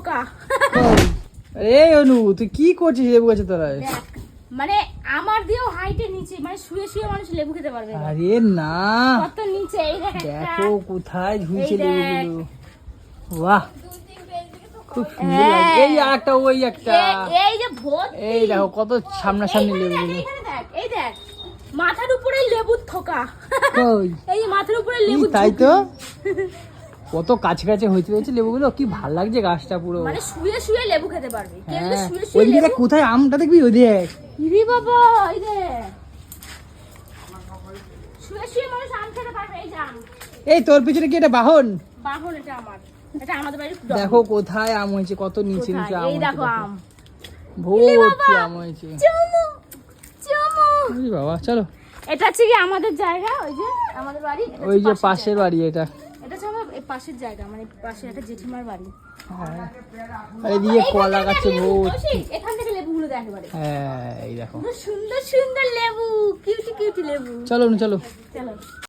থোকা। আরে অনু তুই কি করছিস লেবু গাছে তোরা? মানে আমার দিয়েও হাইটের নিচে, মানে শুয়ে শুয়ে মানুষ লেবু খেতে পারবে। আরে না, কত নিচে, এই দেখো কোথায় ঝুলছে লেবুগুলো। বাহ, খুব সুন্দর লাগছে। এই একটা, ওই একটা, এই যে ভোট, এই দেখো কত সামনাসামনি লেবুগুলো। এই দেখ মাথার উপরে লেবুর থোকা। কই এই মাথার উপরে লেবু, তাই তো, কত কাছে কাছে হইতে হয়েছে লেবুগুলো, কি ভাল লাগছে গাছটা পুরো। মানে শুয়ে শুয়ে লেবু খেতে পারবে। হ্যাঁ, শুয়ে শুয়ে ওইদিকে দেখ কোথায় আমটা দেখবি, ওই দেখ। ইরে বাবা, এই দেখ শুয়ে শুয়ে মানুষ আম খেতে পারবে। এই যে আম, এই তোর পিছনে কি এটা বাহন? বাহন, এটা আমার, এটা আমাদের বাড়ির। দেখো কোথায় আম হয়েছে, কত নিচে নিচে আম এই হয়েছে, দেখো দেখো। আম, ভর্তি আম হয়েছে। চুমু চুমু। ওই বাবা, চলো। এটা হচ্ছে কি আমাদের জায়গা, ওই যে আমাদের বাড়ি, এটা ওই হচ্ছে যে পাশের বাড়ি এটা। এটা হচ্ছে আমার এই পাশের জায়গা, মানে পাশে একটা জেঠিমার বাড়ি। হ্যাঁ, আর এদিকে কলা গাছে ভর্তি। এখান থেকে লেবুগুলো দেখ এবারে। হ্যাঁ, এই দেখো। সুন্দর সুন্দর লেবু, কিউটি কিউটি লেবু। চলো অনু, চলো। চলো।